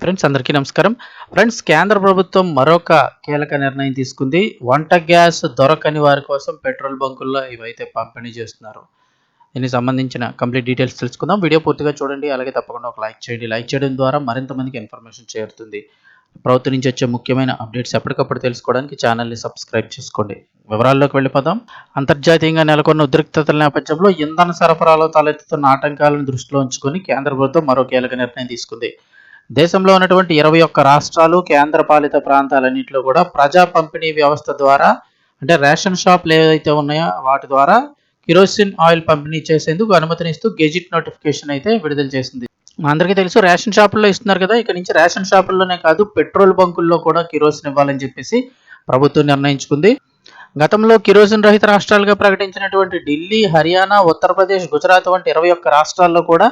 Friends అందరికీ నమస్కారం. Friends కేంద్ర ప్రభుత్వం మరొక కీలక నిర్ణయం తీసుకుంది. వంట గ్యాస్ దొరకని వారి కోసం పెట్రోల్ బంకుల్లో ఇవైతే పంపిణీ చేస్తున్నారు. దీనికి సంబంధించిన కంప్లీట్ డీటెయిల్స్ తెలుసుకుందాం. వీడియో పూర్తిగా చూడండి. అలాగే తప్పకుండా ఒక లైక్ చేయండి. లైక్ చేయడం ద్వారా మరింత మందికి ఇన్ఫర్మేషన్ చేరుతుంది. ప్రభుత్వం నుంచి వచ్చే ముఖ్యమైన అప్డేట్స్ ఎప్పటికప్పుడు తెలుసుకోవడానికి ఛానల్ని సబ్స్క్రైబ్ చేసుకోండి. వివరాల్లోకి వెళ్ళిపోదాం. అంతర్జాతీయంగా నెలకొన్న ఉద్రిక్తతల నేపథ్యంలో ఇంధన సరఫరాలో తలెత్తుతున్న ఆటంకాలను దృష్టిలో ఉంచుకొని కేంద్ర ప్రభుత్వం మరో కీలక నిర్ణయం తీసుకుంది. దేశంలో ఉన్నటువంటి 21 రాష్ట్రాలు, కేంద్రపాలిత ప్రాంతాలన్నింటిలో కూడా ప్రజా పంపిణీ వ్యవస్థ ద్వారా అంటే రేషన్ షాపులు ఏవైతే ఉన్నాయో వాటి ద్వారా కిరోసిన్ ఆయిల్ పంపిణీ చేసేందుకు అనుమతినిస్తూ గెజిట్ నోటిఫికేషన్ అయితే విడుదల చేసింది. అందరికీ తెలుసు రేషన్ షాపుల్లో ఇస్తున్నారు కదా, ఇక నుంచి రేషన్ షాపుల్లోనే కాదు పెట్రోల్ బంకుల్లో కూడా కిరోసిన్ ఇవ్వాలని చెప్పేసి ప్రభుత్వం నిర్ణయించుకుంది. గతంలో కిరోసిన్ రహిత రాష్ట్రాలుగా ప్రకటించినటువంటి ఢిల్లీ, హర్యానా, ఉత్తరప్రదేశ్, గుజరాత్ వంటి 21 రాష్ట్రాల్లో కూడా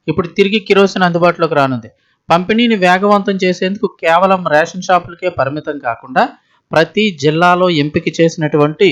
ఇప్పుడు తిరిగి కిరోసిన్ అందుబాటులోకి రానుంది. పంపిణీని వేగవంతం చేసేందుకు కేవలం రేషన్ షాపులకే పరిమితం కాకుండా ప్రతి జిల్లాలో ఎంపిక చేసినటువంటి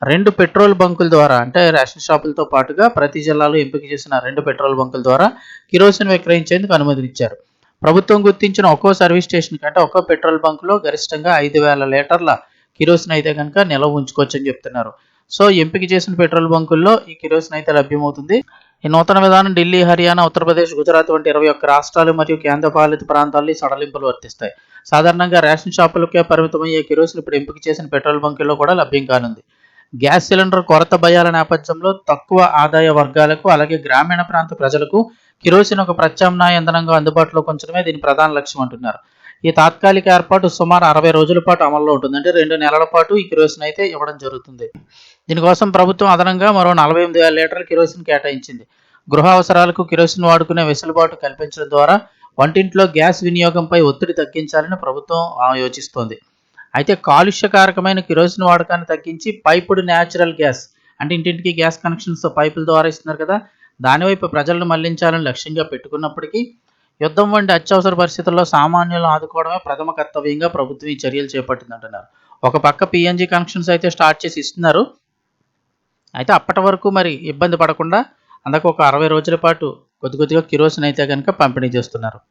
2 పెట్రోల్ బంకుల ద్వారా అంటే రేషన్ షాపులతో పాటుగా ప్రతి జిల్లాలో ఎంపిక చేసిన 2 పెట్రోల్ బంకుల ద్వారా కిరోసిన్ విక్రయించేందుకు అనుమతినిచ్చారు. ప్రభుత్వం గుర్తించిన ఒక్కో సర్వీస్ స్టేషన్ కంటే ఒక్కో పెట్రోల్ బంకులో గరిష్టంగా 5,000 లీటర్ల కిరోసిన్ అయితే కనుక నిల్వ ఉంచుకోవచ్చని చెప్తున్నారు. సో ఎంపిక చేసిన పెట్రోల్ బంకుల్లో ఈ కిరోసిన్ అయితే లభ్యమవుతుంది. ఈ నూతన విధానం ఢిల్లీ, హర్యానా, ఉత్తరప్రదేశ్, గుజరాత్ వంటి 21 రాష్ట్రాలు మరియు కేంద్రపాలిత ప్రాంతాల్లో సడలింపులు వర్తిస్తాయి. సాధారణంగా రేషన్ షాపులకే పరిమితమయ్యే కిరోసిన్ ఇప్పుడు ఎంపిక చేసిన పెట్రోల్ బంకుల్లో కూడా లభ్యం కానుంది. గ్యాస్ సిలిండర్ కొరత భయాల నేపథ్యంలో తక్కువ ఆదాయ వర్గాలకు అలాగే గ్రామీణ ప్రాంత ప్రజలకు కిరోసిన్ ఒక ప్రత్యామ్నాయ ఇంధనంగా అందుబాటులోకి ఉంచడమే దీని ప్రధాన లక్ష్యం అంటున్నారు. ఈ తాత్కాలిక ఏర్పాటు సుమారు 60 రోజుల పాటు అమల్లో ఉంటుంది. అంటే 2 నెలల పాటు ఈ కిరోసిన్ అయితే ఇవ్వడం జరుగుతుంది. దీనికోసం ప్రభుత్వం అదనంగా మరో 48,000 లీటర్ల కిరోసిన్ కేటాయించింది. గృహ అవసరాలకు కిరోసిన్ వాడుకునే వెసులుబాటు కల్పించడం ద్వారా వంటింట్లో గ్యాస్ వినియోగంపై ఒత్తిడి తగ్గించాలని ప్రభుత్వం యోచిస్తోంది. అయితే కాలుష్యకారకమైన కిరోసిన్ వాడకాన్ని తగ్గించి పైపుడ్ న్యాచురల్ గ్యాస్ అంటే ఇంటింటికి గ్యాస్ కనెక్షన్స్ పైపుల ద్వారా ఇస్తున్నారు కదా, దానివైపు ప్రజలను మళ్లించాలని లక్ష్యంగా పెట్టుకున్నప్పటికీ యుద్ధం వంటి అత్యవసర పరిస్థితుల్లో సామాన్యులను ఆదుకోవడమే ప్రథమ కర్తవ్యంగా ప్రభుత్వం ఈ చర్యలు చేపట్టిందంటున్నారు. ఒక పక్క పిఎన్జి కనెక్షన్స్ అయితే స్టార్ట్ చేసి ఇస్తున్నారు. అయితే అప్పటి వరకు మరి ఇబ్బంది పడకుండా అందుకు ఒక 60 రోజుల పాటు కొద్దిగా కిరోసిన్ అయితే కనుక పంపిణీ చేస్తున్నారు.